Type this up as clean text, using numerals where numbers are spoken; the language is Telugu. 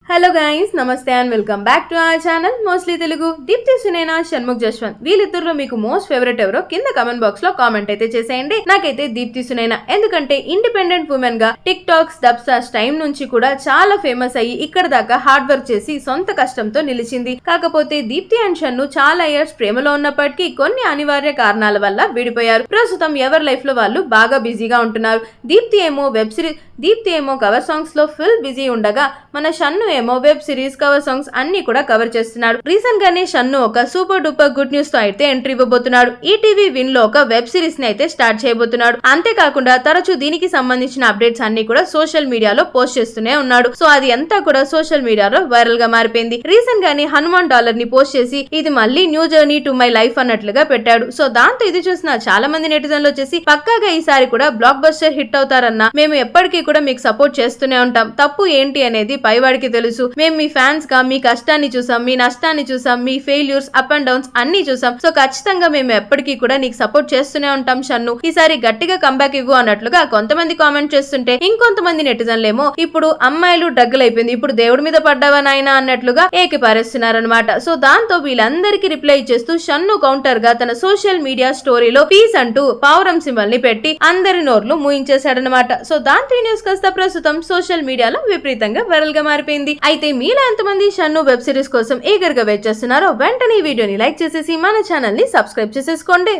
హలో గైస్, నమస్తే and welcome back to our channel mostly Telugu. Deepthi Sunaina, Shanmukh Jaswanth వీళ్ళిద్దరిలో మీకు మోస్ట్ ఫేవరెట్ ఎవరో కింద కమెంట్ బాక్స్ లో కామెంట్ అయితే చేసేయండి. నాకైతే దీప్తి సునైనా, ఎందుకంటే ఇండిపెండెంట్ ఉమెన్ గా టిక్ టాక్స్ డబ్స్టార్స్ టైం నుంచి కూడా చాలా ఫేమస్ అయ్యి ఇక్కడ దాకా హార్డ్ వర్క్ చేసి సొంత కష్టంతో నిలిచింది. కాకపోతే దీప్తి అండ్ షన్ను చాలా ఇయర్స్ ప్రేమలో ఉన్నప్పటికీ కొన్ని అనివార్య కారణాల వల్ల విడిపోయారు. ప్రస్తుతం ఎవరి లైఫ్ లో వాళ్ళు బాగా బిజీగా ఉంటున్నారు. దీప్తి ఏమో కవర్ సాంగ్స్ లో ఫుల్ బిజీ ఉండగా, మన షన్ను ఏమో వెబ్ సిరీస్ కవర్ సాంగ్స్ అన్ని కూడా కవర్ చేస్తున్నాడు. రీసెంట్ గానే షన్ను ఒక సూపర్ డూపర్ గుడ్ న్యూస్ తో అయితే ఎంట్రీ ఇవ్వబోతున్నాడు. ఈటీవీ విన్ లో ఒక వెబ్ సిరీస్ ని అయితే స్టార్ట్ చేయబోతున్నాడు. అంతేకాకుండా తరచూ దీనికి సంబంధించిన అప్డేట్స్ అన్ని కూడా సోషల్ మీడియాలో పోస్ట్ చేస్తూనే ఉన్నాడు. సో అది అంతా కూడా సోషల్ మీడియాలో వైరల్ గా మారిపోయింది. రీసెంట్ గానే $1 ని పోస్ట్ చేసి ఇది మళ్ళీ new journey to my life అన్నట్లుగా పెట్టాడు. సో దాంతో ఇది చూసిన చాలా మంది నెటిజన్లు వచ్చేసి పక్కాగా ఈసారి కూడా బ్లాక్ బస్టర్ హిట్ అవుతారన్న, మేము ఎప్పటికీ కూడా మీకు సపోర్ట్ చేస్తూనే ఉంటాం, తప్పు ఏంటి అనేది పైవాడికి తెలుసు, మేము మీ ఫ్యాన్స్ గా మీ కష్టాన్ని చూసాం, మీ నష్టాన్ని చూసాం, మీ ఫెయిల్యూర్స్ అప్ అండ్ డౌన్స్ అన్ని చూసాం. సో ఖచ్చితంగా మేము ఎప్పటికీ కూడా నీకు సపోర్ట్ చేస్తూనే ఉంటాం షన్ను, ఈసారి గట్టిగా కంబ్యాక్ ఇవ్వు అన్నట్లుగా కొంతమంది కామెంట్ చేస్తుంటే, ఇంకొంతమంది నెటిజన్లేమో ఇప్పుడు అమ్మాయిలు డగ్గులైపోయింది, ఇప్పుడు దేవుడి మీద పడ్డావా నాయనా అన్నట్లుగా ఏకిపారేస్తున్నారనమాట. సో దాంతో వీళ్ళందరికీ రిప్లై చేస్తూ షన్ను కౌంటర్ గా తన సోషల్ మీడియా స్టోరీలో పీస్ అంటూ పావురం సింబల్ ని పెట్టి అందరి నోర్లు మూయించేశాడనమాట. సో దాంతో ఈ న్యూస్ కాస్త ప్రస్తుతం సోషల్ మీడియాలో విపరీతంగా వైరల్ గా మారిపోయింది. అయితే మీలో ఎంతమంది షన్ను వెబ్ సిరీస్ కోసం ఈగర్ గా వెయిట్ చేస్తున్నారో వెంటనే ఈ వీడియోని లైక్ చేసేసి మన ఛానల్ ని సబ్స్క్రైబ్ చేసేసుకోండి.